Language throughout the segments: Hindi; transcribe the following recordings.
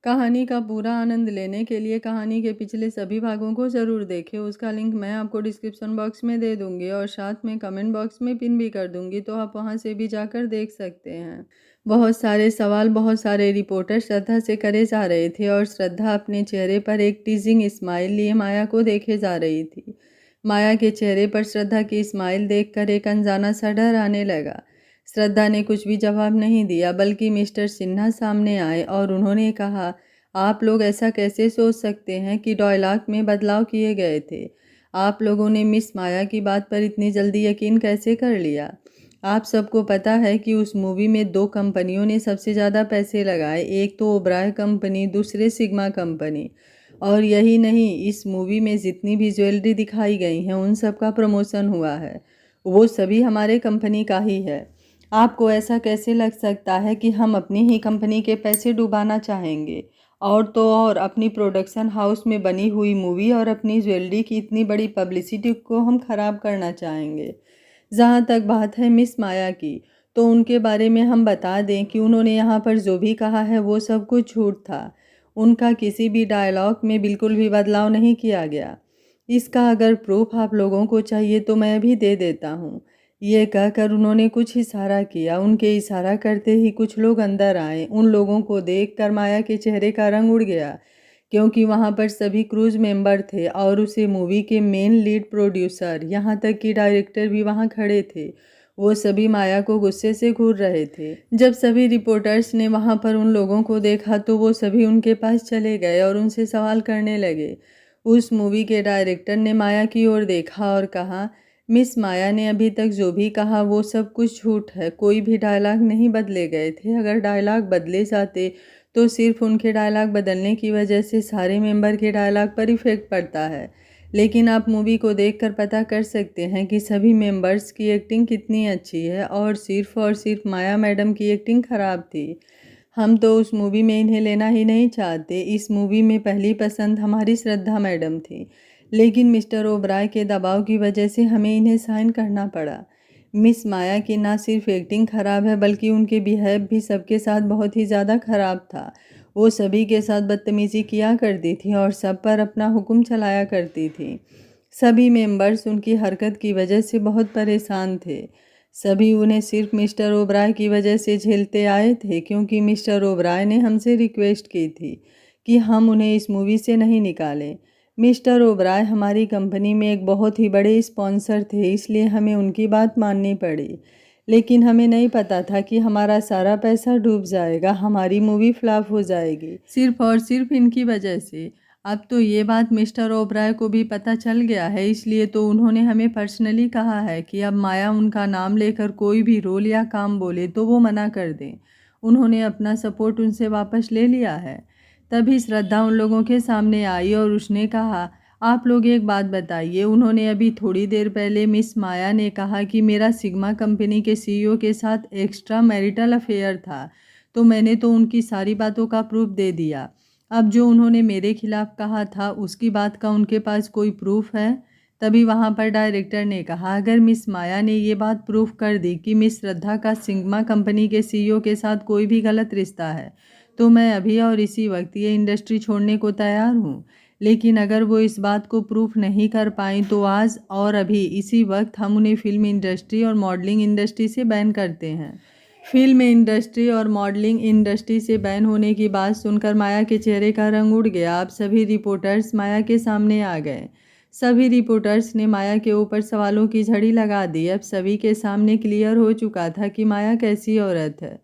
कहानी का पूरा आनंद लेने के लिए कहानी के पिछले सभी भागों को ज़रूर देखें। उसका लिंक मैं आपको डिस्क्रिप्शन बॉक्स में दे दूंगी और साथ में कमेंट बॉक्स में पिन भी कर दूंगी, तो आप वहां से भी जाकर देख सकते हैं। बहुत सारे सवाल बहुत सारे रिपोर्टर श्रद्धा से करे जा रहे थे और श्रद्धा अपने चेहरे पर एक टीजिंग स्माइल लिए माया को देखे जा रही थी। माया के चेहरे पर श्रद्धा की स्माइल देखकर एक अनजाना सा डर आने लगा। श्रद्धा ने कुछ भी जवाब नहीं दिया, बल्कि मिस्टर सिन्हा सामने आए और उन्होंने कहा, आप लोग ऐसा कैसे सोच सकते हैं कि डायलॉग में बदलाव किए गए थे? आप लोगों ने मिस माया की बात पर इतनी जल्दी यकीन कैसे कर लिया? आप सबको पता है कि उस मूवी में दो कंपनियों ने सबसे ज़्यादा पैसे लगाए, एक तो ओबराय कंपनी, दूसरे सिग्मा कंपनी। और यही नहीं, इस मूवी में जितनी भी ज्वेलरी दिखाई गई हैं उन सब का प्रमोशन हुआ है, वो सभी हमारे कंपनी का ही है। आपको ऐसा कैसे लग सकता है कि हम अपनी ही कंपनी के पैसे डुबाना चाहेंगे? और तो और अपनी प्रोडक्शन हाउस में बनी हुई मूवी और अपनी ज्वेलरी की इतनी बड़ी पब्लिसिटी को हम खराब करना चाहेंगे। जहाँ तक बात है मिस माया की, तो उनके बारे में हम बता दें कि उन्होंने यहाँ पर जो भी कहा है वो सब कुछ झूठ था। उनका किसी भी डायलॉग में बिल्कुल भी बदलाव नहीं किया गया। इसका अगर प्रूफ आप लोगों को चाहिए तो मैं अभी दे देता हूँ। ये कहकर उन्होंने कुछ इशारा किया। उनके इशारा करते ही कुछ लोग अंदर आए। उन लोगों को देखकर माया के चेहरे का रंग उड़ गया, क्योंकि वहाँ पर सभी क्रूज मेंबर थे और उसे मूवी के मेन लीड प्रोड्यूसर, यहाँ तक कि डायरेक्टर भी वहाँ खड़े थे। वो सभी माया को गुस्से से घूर रहे थे। जब सभी रिपोर्टर्स ने वहाँ पर उन लोगों को देखा तो वो सभी उनके पास चले गए और उनसे सवाल करने लगे। उस मूवी के डायरेक्टर ने माया की ओर देखा और कहा, मिस माया ने अभी तक जो भी कहा वो सब कुछ झूठ है। कोई भी डायलॉग नहीं बदले गए थे। अगर डायलॉग बदले जाते तो सिर्फ उनके डायलॉग बदलने की वजह से सारे मेंबर के डायलॉग पर इफेक्ट पड़ता है। लेकिन आप मूवी को देखकर पता कर सकते हैं कि सभी मेंबर्स की एक्टिंग कितनी अच्छी है और सिर्फ माया मैडम की एक्टिंग खराब थी। हम तो उस मूवी में इन्हें लेना ही नहीं चाहते। इस मूवी में पहली पसंद हमारी श्रद्धा मैडम थी, लेकिन मिस्टर ओबराय के दबाव की वजह से हमें इन्हें साइन करना पड़ा। मिस माया की ना सिर्फ एक्टिंग खराब है, बल्कि उनके बिहेव भी सबके साथ बहुत ही ज़्यादा खराब था। वो सभी के साथ बदतमीज़ी किया करती थी और सब पर अपना हुक्म चलाया करती थी। सभी मेंबर्स उनकी हरकत की वजह से बहुत परेशान थे। सभी उन्हें सिर्फ मिस्टर ओबराय की वजह से झेलते आए थे, क्योंकि मिस्टर ओबराय ने हमसे रिक्वेस्ट की थी कि हम उन्हें इस मूवी से नहीं निकालें। मिस्टर ओबराय हमारी कंपनी में एक बहुत ही बड़े स्पॉन्सर थे, इसलिए हमें उनकी बात माननी पड़ी। लेकिन हमें नहीं पता था कि हमारा सारा पैसा डूब जाएगा, हमारी मूवी फ्लॉप हो जाएगी, सिर्फ और सिर्फ इनकी वजह से। अब तो ये बात मिस्टर ओबराय को भी पता चल गया है, इसलिए तो उन्होंने हमें पर्सनली कहा है कि अब माया उनका नाम लेकर कोई भी रोल या काम बोले तो वो मना कर दें। उन्होंने अपना सपोर्ट उनसे वापस ले लिया है। तभी श्रद्धा उन लोगों के सामने आई और उसने कहा, आप लोग एक बात बताइए। उन्होंने अभी थोड़ी देर पहले मिस माया ने कहा कि मेरा सिग्मा कंपनी के सीईओ के साथ एक्स्ट्रा मैरिटल अफेयर था, तो मैंने तो उनकी सारी बातों का प्रूफ दे दिया। अब जो उन्होंने मेरे खिलाफ कहा था उसकी बात का उनके पास कोई प्रूफ है? तभी वहाँ पर डायरेक्टर ने कहा, अगर मिस माया ने ये बात प्रूफ कर दी कि मिस श्रद्धा का सिग्मा कंपनी के सीईओ के साथ कोई भी गलत रिश्ता है, तो मैं अभी और इसी वक्त ये इंडस्ट्री छोड़ने को तैयार हूँ। लेकिन अगर वो इस बात को प्रूफ नहीं कर पाई तो आज और अभी इसी वक्त हम उन्हें फिल्म इंडस्ट्री और मॉडलिंग इंडस्ट्री से बैन करते हैं। फिल्म इंडस्ट्री और मॉडलिंग इंडस्ट्री से बैन होने की बात सुनकर माया के चेहरे का रंग उड़ गया। अब सभी रिपोर्टर्स माया के सामने आ गए। सभी रिपोर्टर्स ने माया के ऊपर सवालों की झड़ी लगा दी। अब सभी के सामने क्लियर हो चुका था कि माया कैसी औरत है।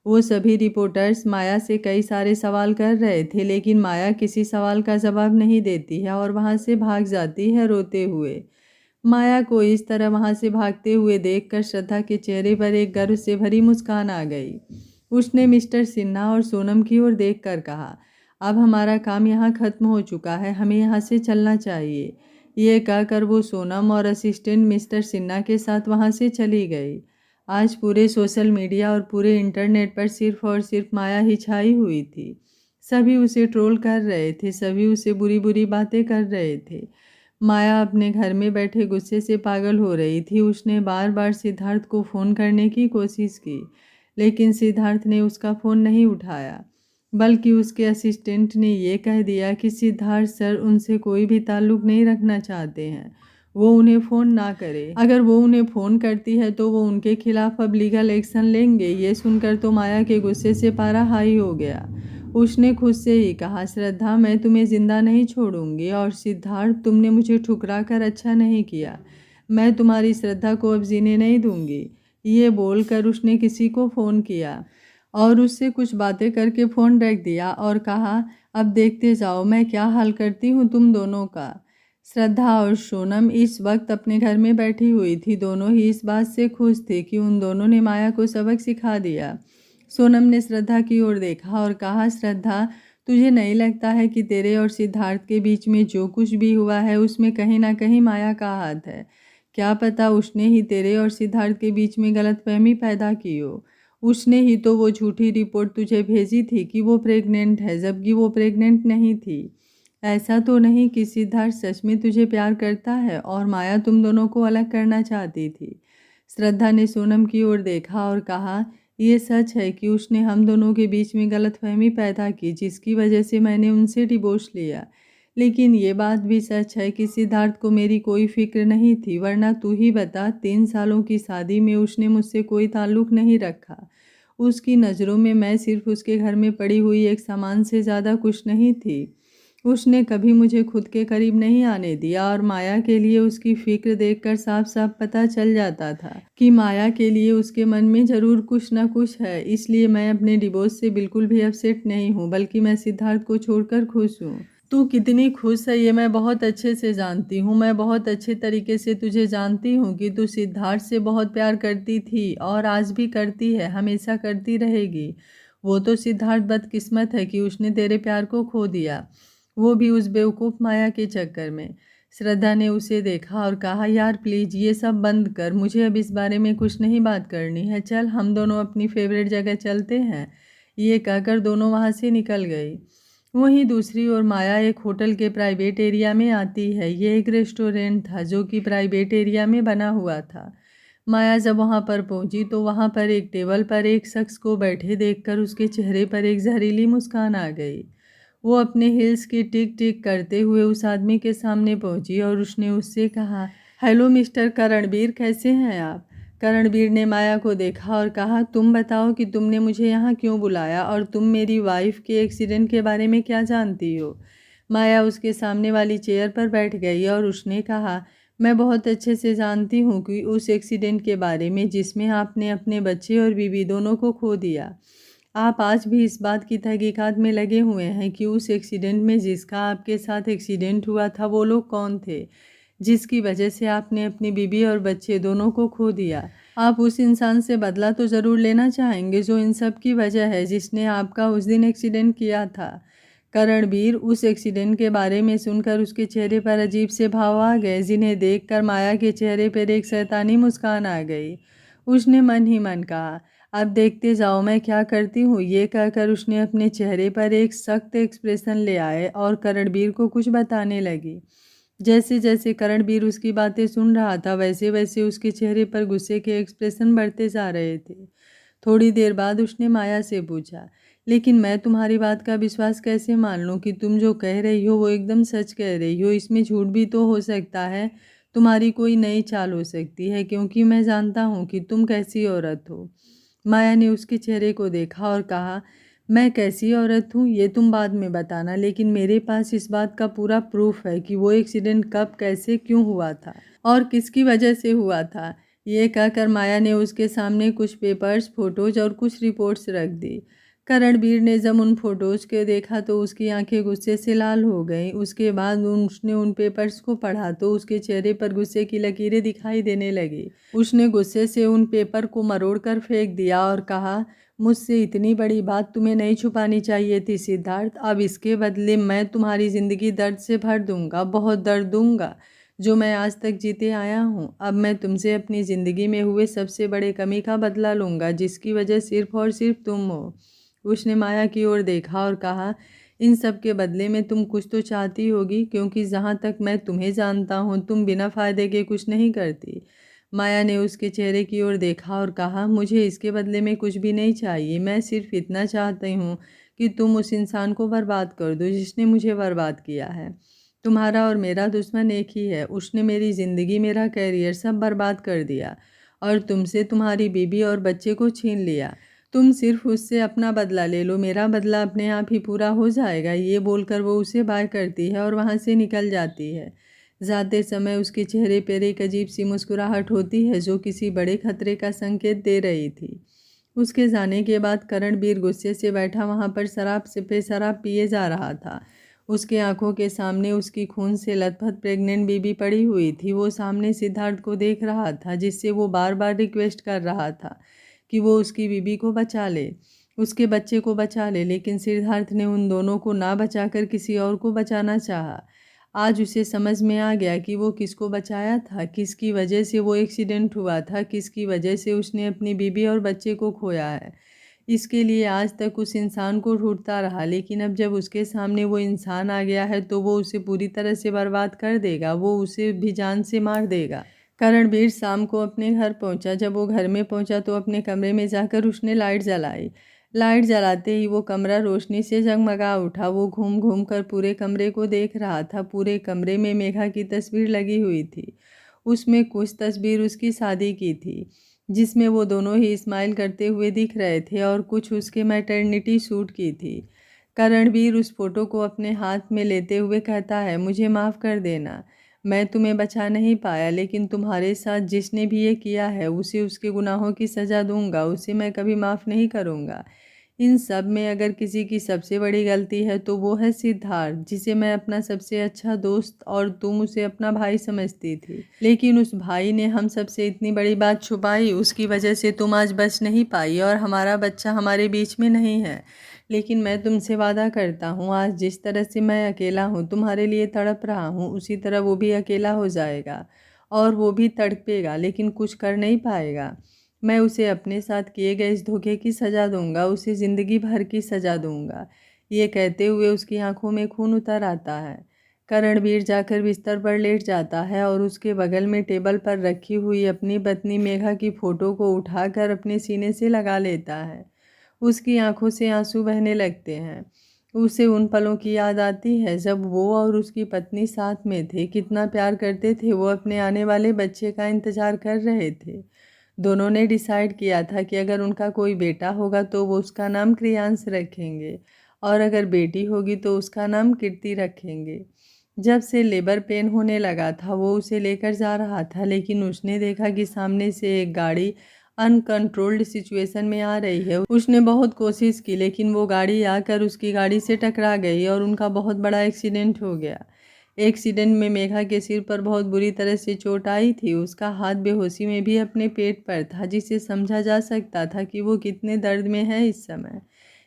वो सभी रिपोर्टर्स माया से कई सारे सवाल कर रहे थे, लेकिन माया किसी सवाल का जवाब नहीं देती है और वहाँ से भाग जाती है रोते हुए। माया को इस तरह वहाँ से भागते हुए देखकर श्रद्धा के चेहरे पर एक गर्व से भरी मुस्कान आ गई। उसने मिस्टर सिन्हा और सोनम की ओर देखकर कहा, अब हमारा काम यहाँ खत्म हो चुका है, हमें यहाँ से चलना चाहिए। ये कहकर वो सोनम और असिस्टेंट मिस्टर सिन्हा के साथ वहाँ से चली गई। आज पूरे सोशल मीडिया और पूरे इंटरनेट पर सिर्फ और सिर्फ माया ही छाई हुई थी। सभी उसे ट्रोल कर रहे थे, सभी उसे बुरी बुरी बातें कर रहे थे। माया अपने घर में बैठे गुस्से से पागल हो रही थी। उसने बार बार सिद्धार्थ को फ़ोन करने की कोशिश की, लेकिन सिद्धार्थ ने उसका फ़ोन नहीं उठाया। बल्कि उसके असिस्टेंट ने ये कह दिया कि सिद्धार्थ सर उनसे कोई भी ताल्लुक़ नहीं रखना चाहते हैं, वो उन्हें फ़ोन ना करे। अगर वो उन्हें फ़ोन करती है तो वो उनके खिलाफ़ अब लीगल एक्शन लेंगे। ये सुनकर तो माया के गुस्से से पारा हाई हो गया। उसने खुद से ही कहा, श्रद्धा मैं तुम्हें ज़िंदा नहीं छोड़ूंगी, और सिद्धार्थ तुमने मुझे ठुकरा कर अच्छा नहीं किया। मैं तुम्हारी श्रद्धा को अब जीने नहीं दूंगी। ये बोलकर उसने किसी को फ़ोन किया और उससे कुछ बातें करके फ़ोन रख दिया और कहा, अब देखते जाओ मैं क्या हाल करती हूँ तुम दोनों का। श्रद्धा और सोनम इस वक्त अपने घर में बैठी हुई थी। दोनों ही इस बात से खुश थे कि उन दोनों ने माया को सबक सिखा दिया। सोनम ने श्रद्धा की ओर देखा और कहा, श्रद्धा तुझे नहीं लगता है कि तेरे और सिद्धार्थ के बीच में जो कुछ भी हुआ है उसमें कहीं ना कहीं माया का हाथ है? क्या पता उसने ही तेरे और सिद्धार्थ के बीच में गलतफहमी पैदा की हो। उसने ही तो वो झूठी रिपोर्ट तुझे भेजी थी कि वो प्रेग्नेंट है, जबकि वो प्रेग्नेंट नहीं थी। ऐसा तो नहीं कि सिद्धार्थ सच में तुझे प्यार करता है और माया तुम दोनों को अलग करना चाहती थी? श्रद्धा ने सोनम की ओर देखा और कहा, ये सच है कि उसने हम दोनों के बीच में गलतफहमी पैदा की, जिसकी वजह से मैंने उनसे डिवोर्स लिया। लेकिन ये बात भी सच है कि सिद्धार्थ को मेरी कोई फिक्र नहीं थी, वरना तू ही बता, 3 सालों की शादी में उसने मुझसे कोई ताल्लुक़ नहीं रखा। उसकी नज़रों में मैं सिर्फ उसके घर में पड़ी हुई एक सामान से ज़्यादा कुछ नहीं थी। उसने कभी मुझे खुद के करीब नहीं आने दिया और माया के लिए उसकी फिक्र देखकर साफ साफ पता चल जाता था कि माया के लिए उसके मन में ज़रूर कुछ न कुछ है। इसलिए मैं अपने डिवोर्स से बिल्कुल भी अपसेट नहीं हूँ, बल्कि मैं सिद्धार्थ को छोड़कर खुश हूँ। तू कितनी खुश है ये मैं बहुत अच्छे से जानती हूँ। मैं बहुत अच्छे तरीके से तुझे जानती हूँ कि तू सिद्धार्थ से बहुत प्यार करती थी और आज भी करती है, हमेशा करती रहेगी। वो तो सिद्धार्थ बदकिस्मत है कि उसने तेरे प्यार को खो दिया, वो भी उस बेवकूफ़ माया के चक्कर में। श्रद्धा ने उसे देखा और कहा, यार प्लीज़ ये सब बंद कर, मुझे अब इस बारे में कुछ नहीं बात करनी है। चल हम दोनों अपनी फेवरेट जगह चलते हैं। ये कहकर दोनों वहाँ से निकल गई। वहीं दूसरी ओर माया एक होटल के प्राइवेट एरिया में आती है। ये एक रेस्टोरेंट था जो कि प्राइवेट एरिया में बना हुआ था। माया जब वहां पर पहुंची तो वहां पर एक टेबल पर एक शख्स को बैठे देखकर उसके चेहरे पर एक जहरीली मुस्कान आ गई। वो अपने हिल्स की टिक टिक करते हुए उस आदमी के सामने पहुंची और उसने उससे कहा, हेलो मिस्टर करणबीर, कैसे हैं आप? करणबीर ने माया को देखा और कहा, तुम बताओ कि तुमने मुझे यहाँ क्यों बुलाया और तुम मेरी वाइफ के एक्सीडेंट के बारे में क्या जानती हो? माया उसके सामने वाली चेयर पर बैठ गई और उसने कहा, मैं बहुत अच्छे से जानती हूँ कि उस एक्सीडेंट के बारे में जिसमें आपने अपने बच्चे और बीवी दोनों को खो दिया। आप आज भी इस बात की तहकीकात में लगे हुए हैं कि उस एक्सीडेंट में जिसका आपके साथ एक्सीडेंट हुआ था वो लोग कौन थे, जिसकी वजह से आपने अपनी बीवी और बच्चे दोनों को खो दिया। आप उस इंसान से बदला तो ज़रूर लेना चाहेंगे जो इन सब की वजह है, जिसने आपका उस दिन एक्सीडेंट किया था। करणबीर उस एक्सीडेंट के बारे में सुनकर उसके चेहरे पर अजीब से भाव आ गए, जिन्हें देखकर माया के चेहरे पर एक शैतानी मुस्कान आ गई। उसने मन ही मन कहा, अब देखते जाओ मैं क्या करती हूँ। ये कहकर उसने अपने चेहरे पर एक सख्त एक्सप्रेशन ले आए और करणबीर को कुछ बताने लगी। जैसे जैसे करणबीर उसकी बातें सुन रहा था वैसे वैसे उसके चेहरे पर गुस्से के एक्सप्रेशन बढ़ते जा रहे थे। थोड़ी देर बाद उसने माया से पूछा, लेकिन मैं तुम्हारी बात का विश्वास कैसे मान लूँ कि तुम जो कह रही हो वो एकदम सच कह रही हो? इसमें झूठ भी तो हो सकता है, तुम्हारी कोई नई चाल हो सकती है, क्योंकि मैं जानता हूँ कि तुम कैसी औरत हो। माया ने उसके चेहरे को देखा और कहा, मैं कैसी औरत हूँ ये तुम बाद में बताना, लेकिन मेरे पास इस बात का पूरा प्रूफ है कि वो एक्सीडेंट कब, कैसे, क्यों हुआ था और किसकी वजह से हुआ था। ये कहकर माया ने उसके सामने कुछ पेपर्स, फोटोज और कुछ रिपोर्ट्स रख दी। करणबीर ने जब उन फोटोज को देखा तो उसकी आंखें गुस्से से लाल हो गईं। उसके बाद उसने उन पेपर्स को पढ़ा तो उसके चेहरे पर गुस्से की लकीरें दिखाई देने लगी। उसने गुस्से से उन पेपर को मरोड़ कर फेंक दिया और कहा, मुझसे इतनी बड़ी बात तुम्हें नहीं छुपानी चाहिए थी सिद्धार्थ। अब इसके बदले मैं तुम्हारी ज़िंदगी दर्द से भर दूंगा, बहुत दर्द दूंगा जो मैं आज तक जीते आया हूँ। अब मैं तुमसे अपनी ज़िंदगी में हुए सबसे बड़े कमी का बदला लूँगा, जिसकी वजह सिर्फ और सिर्फ तुम हो। उसने माया की ओर देखा और कहा, इन सब के बदले में तुम कुछ तो चाहती होगी, क्योंकि जहाँ तक मैं तुम्हें जानता हूँ तुम बिना फ़ायदे के कुछ नहीं करती। माया ने उसके चेहरे की ओर देखा और कहा, मुझे इसके बदले में कुछ भी नहीं चाहिए। मैं सिर्फ इतना चाहती हूँ कि तुम उस इंसान को बर्बाद कर दो जिसने मुझे बर्बाद किया है। तुम्हारा और मेरा दुश्मन एक ही है। उसने मेरी ज़िंदगी, मेरा करियर सब बर्बाद कर दिया और तुमसे तुम्हारी बीबी और बच्चे को छीन लिया। तुम सिर्फ उससे अपना बदला ले लो, मेरा बदला अपने आप ही पूरा हो जाएगा। ये बोलकर वो उसे बाय करती है और वहाँ से निकल जाती है। जाते समय उसके चेहरे पर एक अजीब सी मुस्कुराहट होती है जो किसी बड़े खतरे का संकेत दे रही थी। उसके जाने के बाद करणवीर गुस्से से बैठा वहाँ पर शराब पिए जा रहा था। उसके आंखों के सामने उसकी खून से लथपथ प्रेग्नेंट बीबी पड़ी हुई थी। वो सामने सिद्धार्थ को देख रहा था जिससे वो बार बार रिक्वेस्ट कर रहा था कि वो उसकी बीबी को बचा ले, उसके बच्चे को बचा ले, लेकिन सिद्धार्थ ने उन दोनों को ना बचाकर किसी और को बचाना चाहा। आज उसे समझ में आ गया कि वो किसको बचाया था, किसकी वजह से वो एक्सीडेंट हुआ था, किसकी वजह से उसने अपनी बीबी और बच्चे को खोया है। इसके लिए आज तक उस इंसान को ढूंढता रहा, लेकिन अब जब उसके सामने वो इंसान आ गया है तो वो उसे पूरी तरह से बर्बाद कर देगा, वो उसे भी जान से मार देगा। करणवीर शाम को अपने घर पहुंचा। जब वो घर में पहुंचा तो अपने कमरे में जाकर उसने लाइट जलाई। लाइट जलाते ही वो कमरा रोशनी से जगमगा उठा। वो घूम घूम कर पूरे कमरे को देख रहा था। पूरे कमरे में मेघा की तस्वीर लगी हुई थी। उसमें कुछ तस्वीर उसकी शादी की थी जिसमें वो दोनों ही स्माइल करते हुए दिख रहे थे और कुछ उसके मैटरनिटी सूट की थी। करणवीर उस फोटो को अपने हाथ में लेते हुए कहता है, मुझे माफ़ कर देना, मैं तुम्हें बचा नहीं पाया, लेकिन तुम्हारे साथ जिसने भी ये किया है उसे उसके गुनाहों की सज़ा दूंगा, उसे मैं कभी माफ़ नहीं करूंगा। इन सब में अगर किसी की सबसे बड़ी गलती है तो वो है सिद्धार्थ, जिसे मैं अपना सबसे अच्छा दोस्त और तुम उसे अपना भाई समझती थी, लेकिन उस भाई ने हम सबसे इतनी बड़ी बात छुपाई। उसकी वजह से तुम आज बच नहीं पाई और हमारा बच्चा हमारे बीच में नहीं है। लेकिन मैं तुमसे वादा करता हूँ, आज जिस तरह से मैं अकेला हूँ तुम्हारे लिए तड़प रहा हूँ, उसी तरह वो भी अकेला हो जाएगा और वो भी तड़पेगा, लेकिन कुछ कर नहीं पाएगा। मैं उसे अपने साथ किए गए इस धोखे की सज़ा दूंगा, उसे ज़िंदगी भर की सज़ा दूंगा। ये कहते हुए उसकी आंखों में खून उतर आता है। करणवीर जाकर बिस्तर पर लेट जाता है और उसके बगल में टेबल पर रखी हुई अपनी पत्नी मेघा की फ़ोटो को उठाकर अपने सीने से लगा लेता है। उसकी आंखों से आंसू बहने लगते हैं। उसे उन पलों की याद आती है जब वो और उसकी पत्नी साथ में थे, कितना प्यार करते थे। वो अपने आने वाले बच्चे का इंतज़ार कर रहे थे। दोनों ने डिसाइड किया था कि अगर उनका कोई बेटा होगा तो वो उसका नाम क्रियांश रखेंगे और अगर बेटी होगी तो उसका नाम कीर्ति रखेंगे। जब से लेबर पेन होने लगा था वो उसे लेकर जा रहा था, लेकिन उसने देखा कि सामने से एक गाड़ी अनकंट्रोल्ड सिचुएशन में आ रही है। उसने बहुत कोशिश की लेकिन वो गाड़ी आकर उसकी गाड़ी से टकरा गई और उनका बहुत बड़ा एक्सीडेंट हो गया। एक्सीडेंट में मेघा के सिर पर बहुत बुरी तरह से चोट आई थी। उसका हाथ बेहोशी में भी अपने पेट पर था, जिससे समझा जा सकता था कि वो कितने दर्द में है इस समय।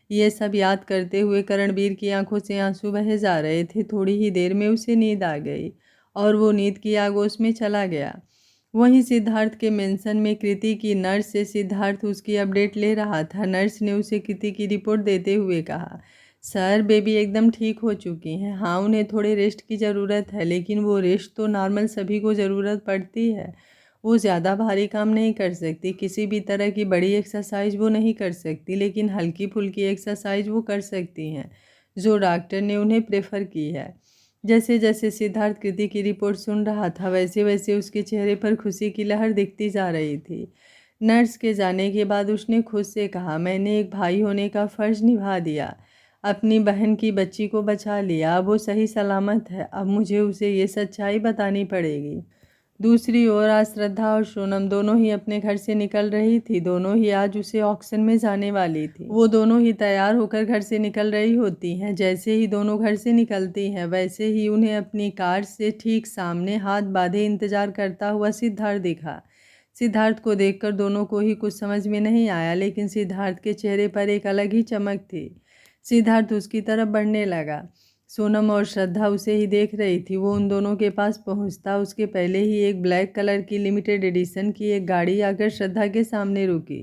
ये सब याद करते हुए करणवीर की आंखों से आंसू बहे जा रहे थे। थोड़ी ही देर में उसे नींद आ गई और वो नींद की आगोश में चला गया। वहीं सिद्धार्थ के मेंशन में कृति की नर्स से सिद्धार्थ उसकी अपडेट ले रहा था। नर्स ने उसे कृति की रिपोर्ट देते हुए कहा, सर बेबी एकदम ठीक हो चुकी हैं। हाँ, उन्हें थोड़े रेस्ट की ज़रूरत है, लेकिन वो रेस्ट तो नॉर्मल सभी को ज़रूरत पड़ती है। वो ज़्यादा भारी काम नहीं कर सकती, किसी भी तरह की बड़ी एक्सरसाइज वो नहीं कर सकती, लेकिन हल्की फुल्की एक्सरसाइज वो कर सकती हैं जो डॉक्टर ने उन्हें प्रेफर की है। जैसे जैसे सिद्धार्थ कृति की रिपोर्ट सुन रहा था वैसे वैसे उसके चेहरे पर खुशी की लहर दिखती जा रही थी। नर्स के जाने के बाद उसने खुद से कहा, मैंने एक भाई होने का फ़र्ज़ निभा दिया, अपनी बहन की बच्ची को बचा लिया, अब वो सही सलामत है। अब मुझे उसे ये सच्चाई बतानी पड़ेगी। दूसरी ओर आज श्रद्धा और सोनम दोनों ही अपने घर से निकल रही थी। दोनों ही आज उसे ऑक्शन में जाने वाली थी। वो दोनों ही तैयार होकर घर से निकल रही होती हैं। जैसे ही दोनों घर से निकलती हैं वैसे ही उन्हें अपनी कार से ठीक सामने हाथ बांधे इंतजार करता हुआ सिद्धार्थ दिखा। सिद्धार्थ को देखकर दोनों को ही कुछ समझ में नहीं आया, लेकिन सिद्धार्थ के चेहरे पर एक अलग ही चमक थी। सिद्धार्थ उसकी तरफ बढ़ने लगा। सोनम और श्रद्धा उसे ही देख रही थी। वो उन दोनों के पास पहुंचता उसके पहले ही एक ब्लैक कलर की लिमिटेड एडिशन की एक गाड़ी आकर श्रद्धा के सामने रुकी।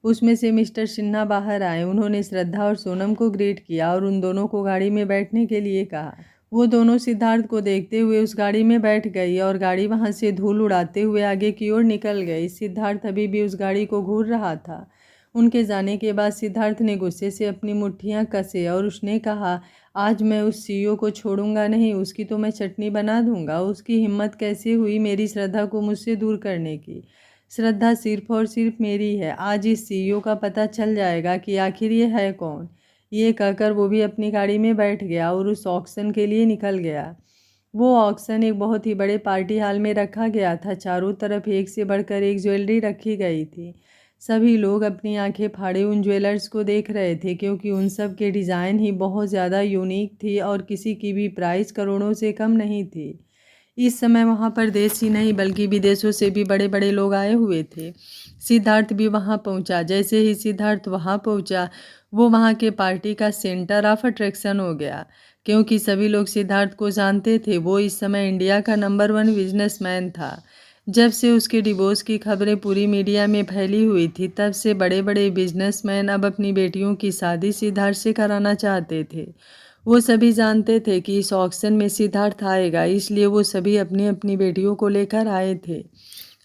उसमें से मिस्टर सिन्हा बाहर आए। उन्होंने श्रद्धा और सोनम को ग्रीट किया और उन दोनों को गाड़ी में बैठने के लिए कहा। वो दोनों सिद्धार्थ को देखते हुए उस गाड़ी में बैठ गई और गाड़ी वहां से धूल उड़ाते हुए आगे की ओर निकल गई। सिद्धार्थ अभी भी उस गाड़ी को घूर रहा था। उनके जाने के बाद सिद्धार्थ ने गुस्से से अपनी मुट्ठियां कसे और उसने कहा, आज मैं उस सीईओ को छोड़ूंगा नहीं, उसकी तो मैं चटनी बना दूंगा। उसकी हिम्मत कैसे हुई मेरी श्रद्धा को मुझसे दूर करने की। श्रद्धा सिर्फ और सिर्फ मेरी है। आज इस सीईओ का पता चल जाएगा कि आखिर ये है कौन। ये कहकर वो भी अपनी गाड़ी में बैठ गया और उस ऑक्शन के लिए निकल गया। वो ऑक्शन एक बहुत ही बड़े पार्टी हॉल में रखा गया था। चारों तरफ एक से बढ़कर एक ज्वेलरी रखी गई थी। सभी लोग अपनी आंखें फाड़े उन ज्वेलर्स को देख रहे थे, क्योंकि उन सब के डिज़ाइन ही बहुत ज़्यादा यूनिक थी और किसी की भी प्राइस करोड़ों से कम नहीं थी। इस समय वहाँ पर देश ही नहीं बल्कि विदेशों से भी बड़े बड़े लोग आए हुए थे। सिद्धार्थ भी वहाँ पहुँचा। जैसे ही सिद्धार्थ वहाँ पहुँचा, वो वहाँ के पार्टी का सेंटर ऑफ अट्रैक्शन हो गया, क्योंकि सभी लोग सिद्धार्थ को जानते थे। वो इस समय इंडिया का नंबर 1 बिजनेसमैन था। जब से उसके डिवोर्स की खबरें पूरी मीडिया में फैली हुई थी, तब से बड़े बड़े बिजनेसमैन अब अपनी बेटियों की शादी सिद्धार्थ से कराना चाहते थे। वो सभी जानते थे कि इस ऑक्शन में सिद्धार्थ आएगा, इसलिए वो सभी अपनी अपनी बेटियों को लेकर आए थे।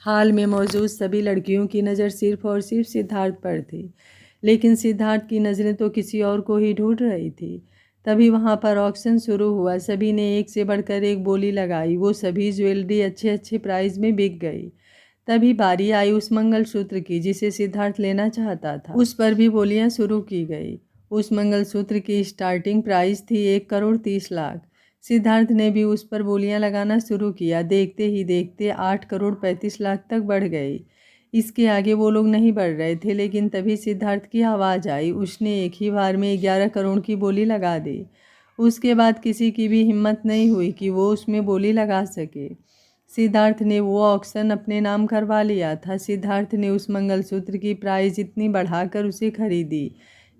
हाल में मौजूद सभी लड़कियों की नज़र सिर्फ और सिर्फ सिद्धार्थ पर थी, लेकिन सिद्धार्थ की नज़रें तो किसी और को ही ढूंढ रही थी। तभी वहाँ पर ऑक्शन शुरू हुआ। सभी ने एक से बढ़कर एक बोली लगाई। वो सभी ज्वेलरी अच्छे अच्छे प्राइस में बिक गई। तभी बारी आई उस मंगलसूत्र की जिसे सिद्धार्थ लेना चाहता था। उस पर भी बोलियां शुरू की गई। उस मंगलसूत्र की स्टार्टिंग प्राइस थी 1,30,00,000। सिद्धार्थ ने भी उस पर बोलियां लगाना शुरू किया। देखते ही देखते 8,35,00,000 तक बढ़ गई। इसके आगे वो लोग नहीं बढ़ रहे थे, लेकिन तभी सिद्धार्थ की आवाज़ आई। उसने एक ही बार में 11 करोड़ की बोली लगा दी। उसके बाद किसी की भी हिम्मत नहीं हुई कि वो उसमें बोली लगा सके। सिद्धार्थ ने वो ऑक्शन अपने नाम करवा लिया था। सिद्धार्थ ने उस मंगलसूत्र की प्राइस इतनी बढ़ाकर उसे खरीदी।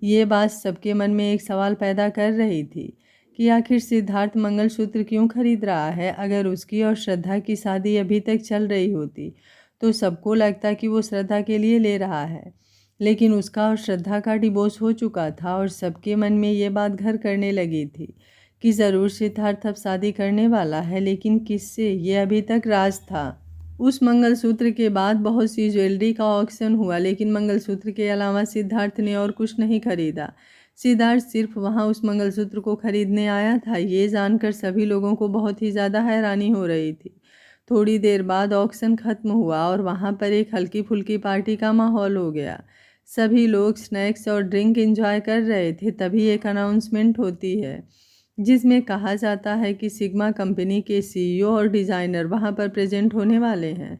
ये बात सबके मन में एक सवाल पैदा कर रही थी कि आखिर सिद्धार्थ मंगलसूत्र क्यों खरीद रहा है। अगर उसकी और श्रद्धा की शादी अभी तक चल रही होती तो सबको लगता कि वो श्रद्धा के लिए ले रहा है, लेकिन उसका और श्रद्धा का डिवोर्स हो चुका था और सबके मन में ये बात घर करने लगी थी कि ज़रूर सिद्धार्थ अब शादी करने वाला है, लेकिन किससे, ये अभी तक राज था। उस मंगलसूत्र के बाद बहुत सी ज्वेलरी का ऑक्शन हुआ, लेकिन मंगलसूत्र के अलावा सिद्धार्थ ने और कुछ नहीं खरीदा। सिद्धार्थ सिर्फ वहाँ उस मंगलसूत्र को खरीदने आया था। ये जानकर सभी लोगों को बहुत ही ज़्यादा हैरानी हो रही थी। थोड़ी देर बाद ऑक्शन ख़त्म हुआ और वहाँ पर एक हल्की फुल्की पार्टी का माहौल हो गया। सभी लोग स्नैक्स और ड्रिंक एंजॉय कर रहे थे। तभी एक अनाउंसमेंट होती है जिसमें कहा जाता है कि सिग्मा कंपनी के सीईओ और डिज़ाइनर वहाँ पर प्रेजेंट होने वाले हैं।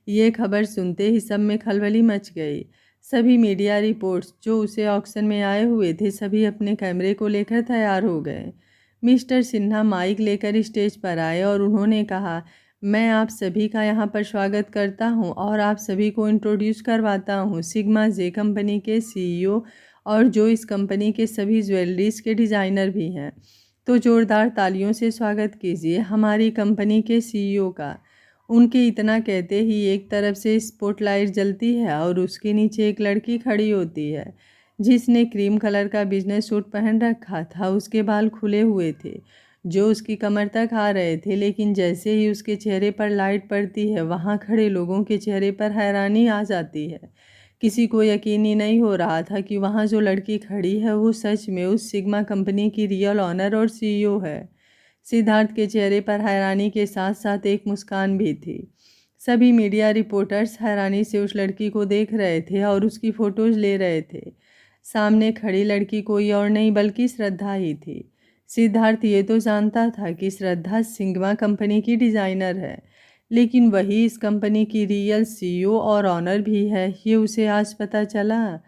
ये खबर सुनते ही सब में खलबली मच गई। सभी मीडिया रिपोर्ट्स जो उसे ऑक्शन में आए हुए थे, सभी अपने कैमरे को लेकर तैयार हो गए। मिस्टर सिन्हा माइक लेकर स्टेज पर आए और उन्होंने कहा, मैं आप सभी का यहाँ पर स्वागत करता हूँ और आप सभी को इंट्रोड्यूस करवाता हूँ सिग्मा जे कंपनी के सीईओ, और जो इस कंपनी के सभी ज्वेलरीज के डिज़ाइनर भी हैं। तो ज़ोरदार तालियों से स्वागत कीजिए हमारी कंपनी के सीईओ का। उनके इतना कहते ही एक तरफ से स्पॉटलाइट जलती है और उसके नीचे एक लड़की खड़ी होती है जिसने क्रीम कलर का बिजनेस सूट पहन रखा था। उसके बाल खुले हुए थे जो उसकी कमर तक आ रहे थे, लेकिन जैसे ही उसके चेहरे पर लाइट पड़ती है, वहाँ खड़े लोगों के चेहरे पर हैरानी आ जाती है। किसी को यकीन ही नहीं हो रहा था कि वहाँ जो लड़की खड़ी है वो सच में उस सिग्मा कंपनी की रियल ऑनर और सीईओ है। सिद्धार्थ के चेहरे पर हैरानी के साथ साथ एक मुस्कान भी थी। सभी मीडिया रिपोर्टर्स हैरानी से उस लड़की को देख रहे थे और उसकी फ़ोटोज़ ले रहे थे। सामने खड़ी लड़की कोई और नहीं बल्कि श्रद्धा ही थी। सिद्धार्थ ये तो जानता था कि श्रद्धा सिग्मा कंपनी की डिज़ाइनर है, लेकिन वही इस कंपनी की रियल सीईओ और ऑनर भी है, ये उसे आज पता चला।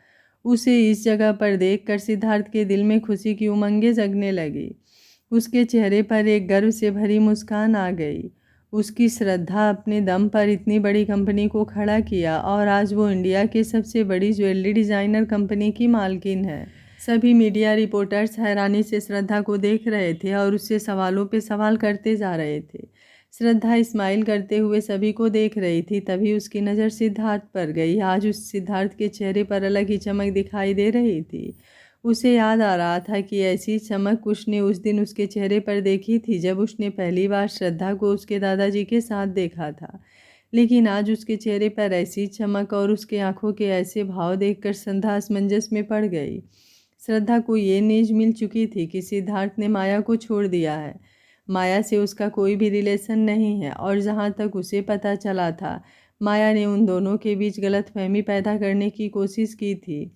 उसे इस जगह पर देखकर सिद्धार्थ के दिल में खुशी की उमंगें जगने लगी। उसके चेहरे पर एक गर्व से भरी मुस्कान आ गई। उसकी श्रद्धा अपने दम पर इतनी बड़ी कंपनी को खड़ा किया और आज वो इंडिया के सबसे बड़ी ज्वेलरी डिज़ाइनर कंपनी की मालकिन है। सभी मीडिया रिपोर्टर्स हैरानी से श्रद्धा को देख रहे थे और उससे सवालों पे सवाल करते जा रहे थे। श्रद्धा स्माइल करते हुए सभी को देख रही थी। तभी उसकी नज़र सिद्धार्थ पर गई। आज उस सिद्धार्थ के चेहरे पर अलग ही चमक दिखाई दे रही थी। उसे याद आ रहा था कि ऐसी चमक उसने उस दिन उसके चेहरे पर देखी थी जब उसने पहली बार श्रद्धा को उसके दादाजी के साथ देखा था। लेकिन आज उसके चेहरे पर ऐसी चमक और उसके आंखों के ऐसे भाव देखकर श्रद्धा असमंजस में पड़ गई। श्रद्धा को ये न्यूज़ मिल चुकी थी कि सिद्धार्थ ने माया को छोड़ दिया है। माया से उसका कोई भी रिलेशन नहीं है और जहाँ तक उसे पता चला था, माया ने उन दोनों के बीच गलतफहमी पैदा करने की कोशिश की थी।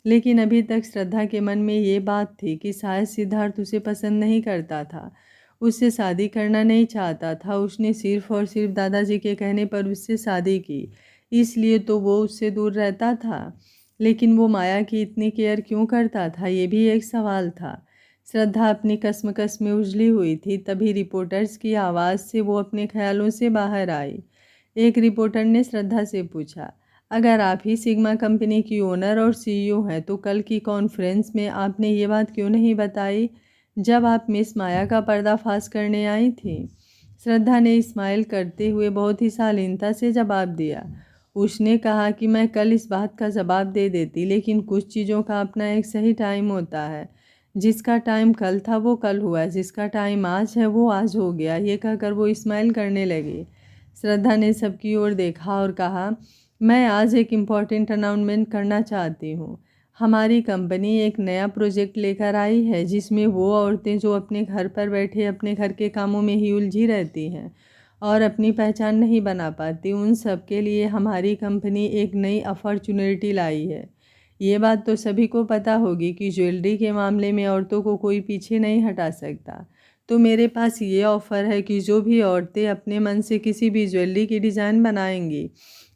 लेकिन अभी तक श्रद्धा के मन में ये बात थी कि शायद सिद्धार्थ उसे पसंद नहीं करता था, उससे शादी करना नहीं चाहता था। उसने सिर्फ और सिर्फ दादाजी के कहने पर उससे शादी की, इसलिए तो वो उससे दूर रहता था। लेकिन वो माया की इतनी केयर क्यों करता था, ये भी एक सवाल था। श्रद्धा अपनी कसमकस में उलझी हुई थी। तभी रिपोर्टर्स की आवाज़ से वो अपने ख्यालों से बाहर आई। एक रिपोर्टर ने श्रद्धा से पूछा, अगर आप ही सिग्मा कंपनी की ओनर और सीईओ हैं तो कल की कॉन्फ्रेंस में आपने ये बात क्यों नहीं बताई जब आप मिस माया का पर्दाफाश करने आई थी? श्रद्धा ने स्माइल करते हुए बहुत ही शालीनता से जवाब दिया। उसने कहा कि मैं कल इस बात का जवाब दे देती, लेकिन कुछ चीज़ों का अपना एक सही टाइम होता है। जिसका टाइम कल था वो कल हुआ, जिसका टाइम आज है वो आज हो गया। ये कहकर वो स्माइल करने लगी। श्रद्धा ने सबकी ओर देखा और कहा, मैं आज एक इम्पॉर्टेंट अनाउंसमेंट करना चाहती हूँ। हमारी कंपनी एक नया प्रोजेक्ट लेकर आई है जिसमें वो औरतें जो अपने घर पर बैठे अपने घर के कामों में ही उलझी रहती हैं और अपनी पहचान नहीं बना पाती, उन सब के लिए हमारी कंपनी एक नई अपॉर्चुनिटी लाई है। ये बात तो सभी को पता होगी कि ज्वेलरी के मामले में औरतों को कोई पीछे नहीं हटा सकता। तो मेरे पास ये ऑफ़र है कि जो भी औरतें अपने मन से किसी भी ज्वेलरी की डिज़ाइन बनाएंगी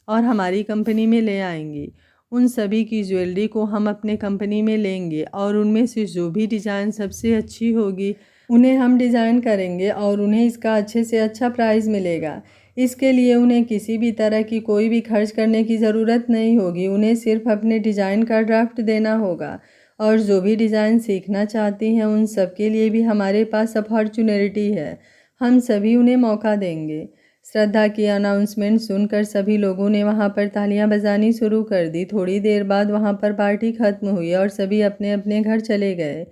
और हमारी कंपनी में ले आएंगी, उन सभी की ज्वेलरी को हम अपने कंपनी में लेंगे और उनमें से जो भी डिज़ाइन सबसे अच्छी होगी उन्हें हम डिज़ाइन करेंगे और उन्हें इसका अच्छे से अच्छा प्राइस मिलेगा। इसके लिए उन्हें किसी भी तरह की कोई भी खर्च करने की ज़रूरत नहीं होगी। उन्हें सिर्फ अपने डिज़ाइन का ड्राफ्ट देना होगा और जो भी डिज़ाइन सीखना चाहती हैं उन सब के लिए भी हमारे पास अपॉर्चुनिटी है। हम सभी उन्हें मौका देंगे। श्रद्धा की अनाउंसमेंट सुनकर सभी लोगों ने वहाँ पर तालियां बजानी शुरू कर दी। थोड़ी देर बाद वहाँ पर पार्टी खत्म हुई और सभी अपने अपने घर चले गए।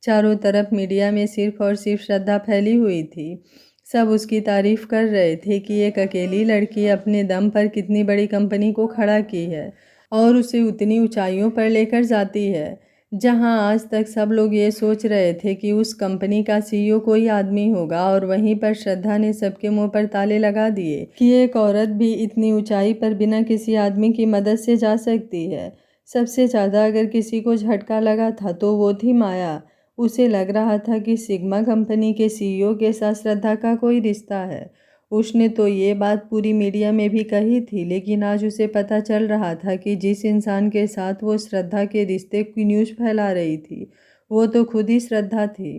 चारों तरफ मीडिया में सिर्फ और सिर्फ श्रद्धा फैली हुई थी। सब उसकी तारीफ कर रहे थे कि एक अकेली लड़की अपने दम पर कितनी बड़ी कंपनी को खड़ा की है और उसे उतनी ऊंचाइयों पर लेकर जाती है, जहां आज तक सब लोग ये सोच रहे थे कि उस कंपनी का सीईओ कोई आदमी होगा। और वहीं पर श्रद्धा ने सबके मुंह पर ताले लगा दिए कि एक औरत भी इतनी ऊंचाई पर बिना किसी आदमी की मदद से जा सकती है। सबसे ज़्यादा अगर किसी को झटका लगा था तो वो थी माया। उसे लग रहा था कि सिग्मा कंपनी के सीईओ के साथ श्रद्धा का कोई रिश्ता है। उसने तो ये बात पूरी मीडिया में भी कही थी, लेकिन आज उसे पता चल रहा था कि जिस इंसान के साथ वो श्रद्धा के रिश्ते की न्यूज़ फैला रही थी वो तो खुद ही श्रद्धा थी।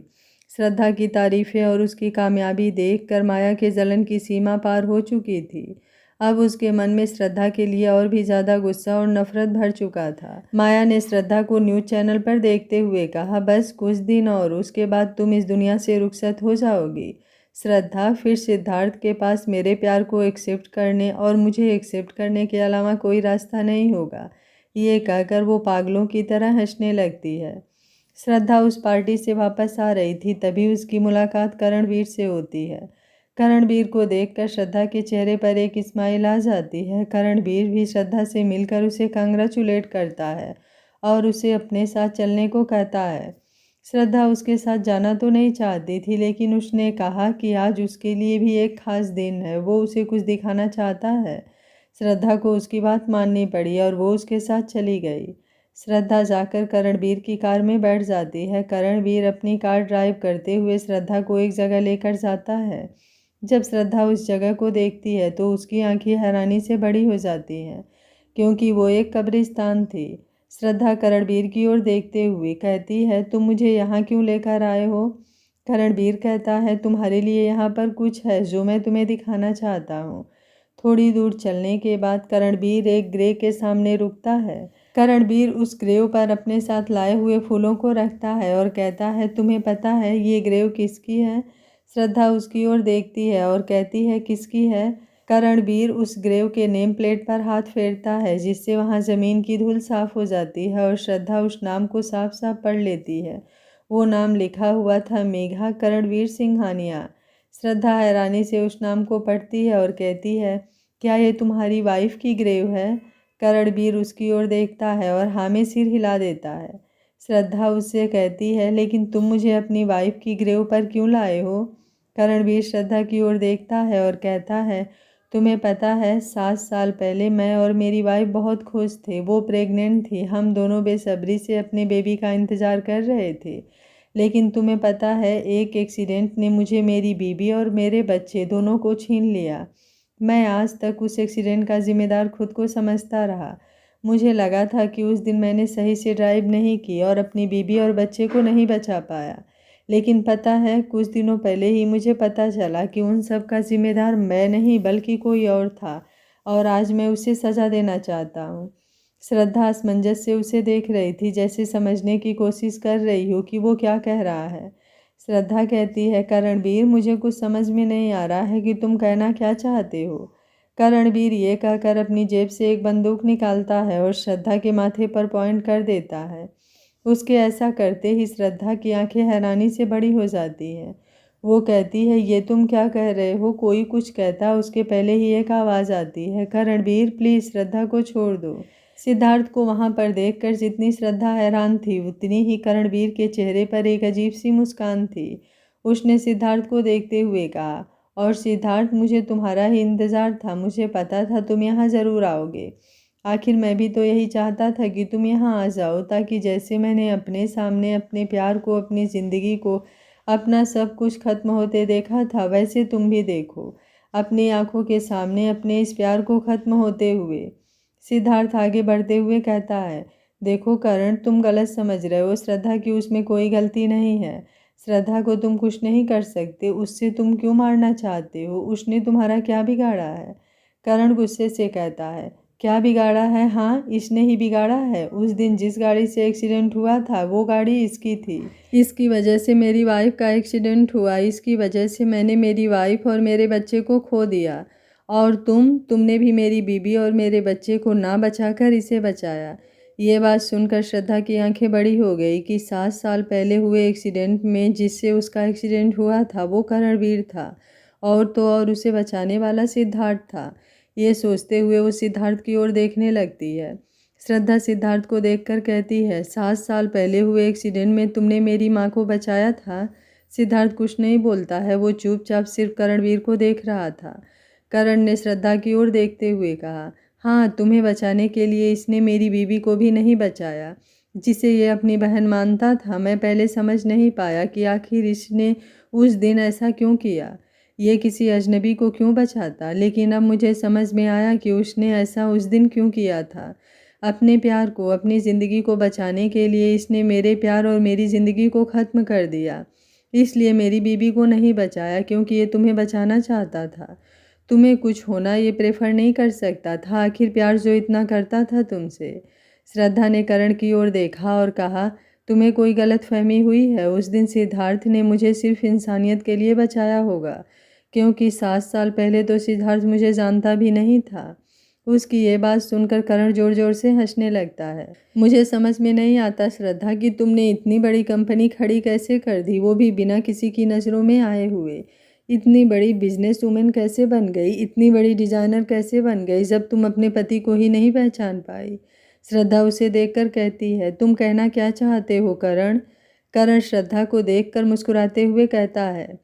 श्रद्धा की तारीफ़ें और उसकी कामयाबी देखकर माया के जलन की सीमा पार हो चुकी थी। अब उसके मन में श्रद्धा के लिए और भी ज़्यादा गुस्सा और नफरत भर चुका था। माया ने श्रद्धा को न्यूज़ चैनल पर देखते हुए कहा, बस कुछ दिन और उसके बाद तुम इस दुनिया से रुखसत हो जाओगी। श्रद्धा, फिर सिद्धार्थ के पास मेरे प्यार को एक्सेप्ट करने और मुझे एक्सेप्ट करने के अलावा कोई रास्ता नहीं होगा। ये कहकर वो पागलों की तरह हंसने लगती है। श्रद्धा उस पार्टी से वापस आ रही थी, तभी उसकी मुलाकात करणवीर से होती है। करणवीर को देखकर श्रद्धा के चेहरे पर एक स्माइल आ जाती है। करणवीर भी श्रद्धा से मिलकर उसे कांग्रेचुलेट करता है और उसे अपने साथ चलने को कहता है। श्रद्धा उसके साथ जाना तो नहीं चाहती थी, लेकिन उसने कहा कि आज उसके लिए भी एक खास दिन है, वो उसे कुछ दिखाना चाहता है। श्रद्धा को उसकी बात माननी पड़ी और वो उसके साथ चली गई। श्रद्धा जाकर करणवीर की कार में बैठ जाती है। करणवीर अपनी कार ड्राइव करते हुए श्रद्धा को एक जगह लेकर जाता है। जब श्रद्धा उस जगह को देखती है तो उसकी आंखें हैरानी से बड़ी हो जाती हैं, क्योंकि वो एक कब्रिस्तान थी। श्रद्धा करणवीर की ओर देखते हुए कहती है, तुम मुझे यहाँ क्यों लेकर आए हो? करणवीर कहता है, तुम्हारे लिए यहाँ पर कुछ है जो मैं तुम्हें दिखाना चाहता हूँ। थोड़ी दूर चलने के बाद करणवीर एक ग्रे के सामने रुकता है। करणवीर उस ग्रेव पर अपने साथ लाए हुए फूलों को रखता है और कहता है, तुम्हें पता है ये ग्रेव किसकी है? श्रद्धा उसकी ओर देखती है और कहती है, किसकी है? करणवीर उस ग्रेव के नेम प्लेट पर हाथ फेरता है, जिससे वहां ज़मीन की धूल साफ हो जाती है और श्रद्धा उस नाम को साफ साफ पढ़ लेती है। वो नाम लिखा हुआ था, मेघा करणवीर सिंघानिया। श्रद्धा हैरानी से उस नाम को पढ़ती है और कहती है, क्या ये तुम्हारी वाइफ की ग्रेव है? करणबीर उसकी ओर देखता है और हाँ में सिर हिला देता है। श्रद्धा उससे कहती है, लेकिन तुम मुझे अपनी वाइफ की ग्रेव पर क्यों लाए हो? करणबीर श्रद्धा की ओर देखता है और कहता है, तुम्हें पता है 7 साल पहले मैं और मेरी वाइफ बहुत खुश थे। वो प्रेग्नेंट थी। हम दोनों बेसब्री से अपने बेबी का इंतज़ार कर रहे थे। लेकिन तुम्हें पता है एक एक्सीडेंट ने मुझे, मेरी बीबी और मेरे बच्चे दोनों को छीन लिया। मैं आज तक उस एक्सीडेंट का जिम्मेदार खुद को समझता रहा। मुझे लगा था कि उस दिन मैंने सही से ड्राइव नहीं की और अपनी बीबी और बच्चे को नहीं बचा पाया। लेकिन पता है कुछ दिनों पहले ही मुझे पता चला कि उन सब का जिम्मेदार मैं नहीं बल्कि कोई और था, और आज मैं उसे सज़ा देना चाहता हूँ। श्रद्धा असमंजस से उसे देख रही थी, जैसे समझने की कोशिश कर रही हो कि वो क्या कह रहा है। श्रद्धा कहती है, करणबीर मुझे कुछ समझ में नहीं आ रहा है कि तुम कहना क्या चाहते हो। करणबीर ये कहकर अपनी जेब से एक बंदूक निकालता है और श्रद्धा के माथे पर पॉइंट कर देता है। उसके ऐसा करते ही श्रद्धा की आंखें हैरानी से बड़ी हो जाती हैं। वो कहती है, ये तुम क्या कह रहे हो? कोई कुछ कहता उसके पहले ही एक आवाज़ आती है, करणबीर प्लीज़ श्रद्धा को छोड़ दो। सिद्धार्थ को वहाँ पर देखकर जितनी श्रद्धा हैरान थी, उतनी ही करणबीर के चेहरे पर एक अजीब सी मुस्कान थी। उसने सिद्धार्थ को देखते हुए कहा, और सिद्धार्थ मुझे तुम्हारा ही इंतज़ार था। मुझे पता था तुम यहाँ ज़रूर आओगे। आखिर मैं भी तो यही चाहता था कि तुम यहाँ आ जाओ, ताकि जैसे मैंने अपने सामने अपने प्यार को, अपनी ज़िंदगी को, अपना सब कुछ खत्म होते देखा था, वैसे तुम भी देखो अपनी आंखों के सामने अपने इस प्यार को खत्म होते हुए। सिद्धार्थ आगे बढ़ते हुए कहता है, देखो करण, तुम गलत समझ रहे हो। श्रद्धा की उसमें कोई गलती नहीं है। श्रद्धा को तुम कुछ नहीं कर सकते। उससे तुम क्यों मारना चाहते हो? उसने तुम्हारा क्या बिगाड़ा है? करण गुस्से से कहता है, क्या बिगाड़ा है? हाँ, इसने ही बिगाड़ा है। उस दिन जिस गाड़ी से एक्सीडेंट हुआ था वो गाड़ी इसकी थी। इसकी वजह से मेरी वाइफ का एक्सीडेंट हुआ। इसकी वजह से मैंने मेरी वाइफ और मेरे बच्चे को खो दिया। और तुमने भी मेरी बीबी और मेरे बच्चे को ना बचाकर इसे बचाया। ये बात सुनकर श्रद्धा की आंखें बड़ी हो गई कि 7 साल पहले हुए एक्सीडेंट में जिससे उसका एक्सीडेंट हुआ था वो करणवीर था, और तो और उसे बचाने वाला सिद्धार्थ था। ये सोचते हुए वो सिद्धार्थ की ओर देखने लगती है। श्रद्धा सिद्धार्थ को देखकर कहती है, 7 साल पहले हुए एक्सीडेंट में तुमने मेरी माँ को बचाया था? सिद्धार्थ कुछ नहीं बोलता है। वो चुपचाप सिर्फ करणवीर को देख रहा था। करण ने श्रद्धा की ओर देखते हुए कहा, हाँ, तुम्हें बचाने के लिए इसने मेरी बीवी को भी नहीं बचाया, जिसे ये अपनी बहन मानता था। मैं पहले समझ नहीं पाया कि आखिर इसने उस दिन ऐसा क्यों किया। ये किसी अजनबी को क्यों बचाता, लेकिन अब मुझे समझ में आया कि उसने ऐसा उस दिन क्यों किया था। अपने प्यार को, अपनी ज़िंदगी को बचाने के लिए इसने मेरे प्यार और मेरी ज़िंदगी को ख़त्म कर दिया। इसलिए मेरी बीवी को नहीं बचाया, क्योंकि ये तुम्हें बचाना चाहता था। तुम्हें कुछ होना ये प्रेफर नहीं कर सकता था। आखिर प्यार जो इतना करता था तुमसे। श्रद्धा ने करण की ओर देखा और कहा, तुम्हें कोई गलतफहमी हुई है। उस दिन सिद्धार्थ ने मुझे सिर्फ इंसानियत के लिए बचाया होगा, क्योंकि 7 साल पहले तो सिद्धार्थ मुझे जानता भी नहीं था। उसकी ये बात सुनकर करण ज़ोर ज़ोर से हंसने लगता है। मुझे समझ में नहीं आता श्रद्धा कि तुमने इतनी बड़ी कंपनी खड़ी कैसे कर दी, वो भी बिना किसी की नज़रों में आए हुए। इतनी बड़ी बिजनेस वूमेन कैसे बन गई, इतनी बड़ी डिज़ाइनर कैसे बन गई, जब तुम अपने पति को ही नहीं पहचान पाई। श्रद्धा उसे देखकर कहती है, तुम कहना क्या चाहते हो करण? करण श्रद्धा को देखकर मुस्कुराते हुए कहता है,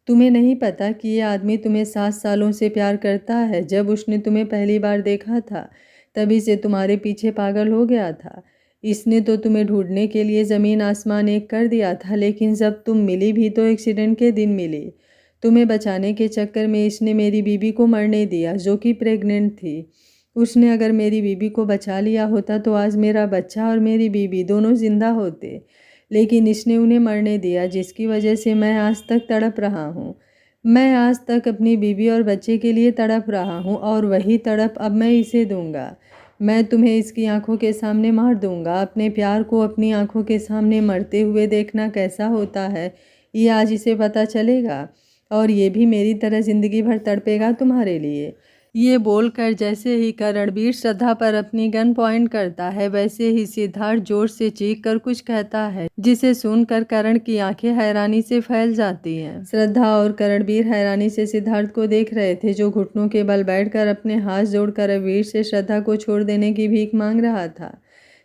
तुम्हें नहीं पता कि ये आदमी तुम्हें 7 सालों से प्यार करता है। जब उसने तुम्हें पहली बार देखा था तभी से तुम्हारे पीछे पागल हो गया था। इसने तो तुम्हें ढूंढने के लिए ज़मीन आसमान एक कर दिया था, लेकिन जब तुम मिली भी तो एक्सीडेंट के दिन मिली। तुम्हें बचाने के चक्कर में इसने मेरी बीबी को मरने दिया, जो कि प्रेग्नेंट थी। उसने अगर मेरी बीबी को बचा लिया होता तो आज मेरा बच्चा और मेरी बीबी दोनों जिंदा होते, लेकिन इसने उन्हें मरने दिया, जिसकी वजह से मैं आज तक तड़प रहा हूँ। मैं आज तक अपनी बीबी और बच्चे के लिए तड़प रहा हूँ, और वही तड़प अब मैं इसे दूंगा। मैं तुम्हें इसकी आंखों के सामने मार दूंगा। अपने प्यार को अपनी आंखों के सामने मरते हुए देखना कैसा होता है, ये आज इसे पता चलेगा, और ये भी मेरी तरह ज़िंदगी भर तड़पेगा तुम्हारे लिए। ये बोलकर जैसे ही रणबीर श्रद्धा पर अपनी गन पॉइंट करता है वैसे ही सिद्धार्थ जोर से चीख कर कुछ कहता है, जिसे सुनकर करण की आंखें हैरानी से फैल जाती हैं। श्रद्धा और रणबीर हैरानी से सिद्धार्थ को देख रहे थे, जो घुटनों के बल बैठकर अपने हाथ जोड़कर रणबीर से श्रद्धा को छोड़ देने की भीख मांग रहा था।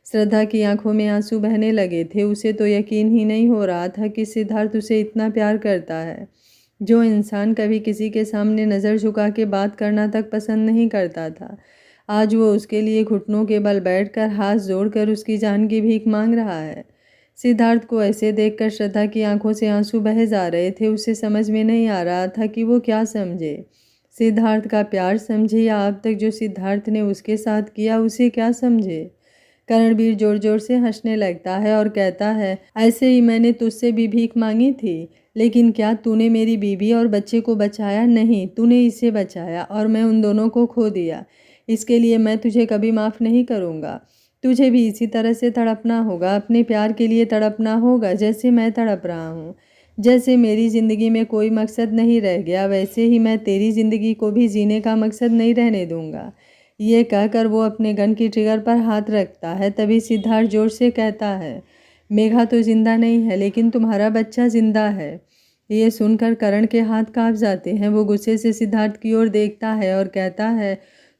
श्रद्धा की आंखों में आंसू बहने लगे थे। उसे तो यकीन ही नहीं हो रहा था कि सिद्धार्थ उसे इतना प्यार करता है। जो इंसान कभी किसी के सामने नज़र झुका के बात करना तक पसंद नहीं करता था, आज वो उसके लिए घुटनों के बल बैठकर हाथ जोड़कर उसकी जान की भीख मांग रहा है। सिद्धार्थ को ऐसे देखकर श्रद्धा की आंखों से आंसू बहे जा रहे थे। उसे समझ में नहीं आ रहा था कि वो क्या समझे, सिद्धार्थ का प्यार समझे या अब तक जो सिद्धार्थ ने उसके साथ किया उसे क्या समझे। रणबीर जोर जोर से हंसने लगता है और कहता है, ऐसे ही मैंने तुझसे भी भीख मांगी थी, लेकिन क्या तूने मेरी बीवी और बच्चे को बचाया? नहीं, तूने इसे बचाया और मैं उन दोनों को खो दिया। इसके लिए मैं तुझे कभी माफ़ नहीं करूँगा। तुझे भी इसी तरह से तड़पना होगा, अपने प्यार के लिए तड़पना होगा जैसे मैं तड़प रहा हूँ। जैसे मेरी ज़िंदगी में कोई मकसद नहीं रह गया, वैसे ही मैं तेरी ज़िंदगी को भी जीने का मकसद नहीं रहने दूँगा। ये कहकर वो अपने गन की ट्रिगर पर हाथ रखता है। तभी सिद्धार्थ जोर से कहता है, मेघा तो जिंदा नहीं है, लेकिन तुम्हारा बच्चा जिंदा है। ये सुनकर करण के हाथ कांप जाते हैं। वो गुस्से से सिद्धार्थ की ओर देखता है और कहता है,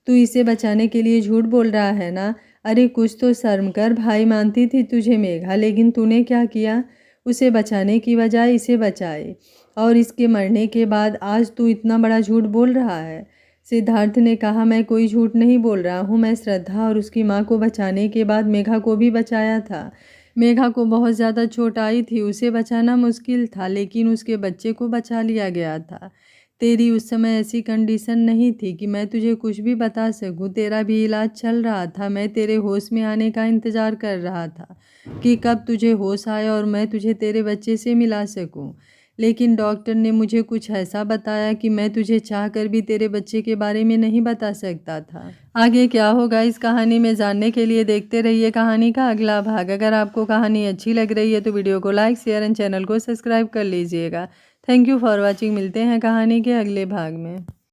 तू इसे बचाने के लिए झूठ बोल रहा है ना? अरे कुछ तो शर्म कर भाई, मानती थी तुझे मेघा, लेकिन तूने क्या किया? उसे बचाने की बजाय इसे बचाए, और इसके मरने के बाद आज तू इतना बड़ा झूठ बोल रहा है। सिद्धार्थ ने कहा, मैं कोई झूठ नहीं बोल रहा हूँ। मैं श्रद्धा और उसकी माँ को बचाने के बाद मेघा को भी बचाया था। मेघा को बहुत ज़्यादा चोट आई थी, उसे बचाना मुश्किल था, लेकिन उसके बच्चे को बचा लिया गया था। तेरी उस समय ऐसी कंडीशन नहीं थी कि मैं तुझे कुछ भी बता सकूं। तेरा भी इलाज चल रहा था। मैं तेरे होश में आने का इंतज़ार कर रहा था कि कब तुझे होश आए और मैं तुझे तेरे बच्चे से मिला सकूं। लेकिन डॉक्टर ने मुझे कुछ ऐसा बताया कि मैं तुझे चाहकर भी तेरे बच्चे के बारे में नहीं बता सकता था। आगे क्या होगा इस कहानी में जानने के लिए देखते रहिए कहानी का अगला भाग। अगर आपको कहानी अच्छी लग रही है तो वीडियो को लाइक, शेयर एंड चैनल को सब्सक्राइब कर लीजिएगा। Thank you for watching. मिलते हैं कहानी के अगले भाग में।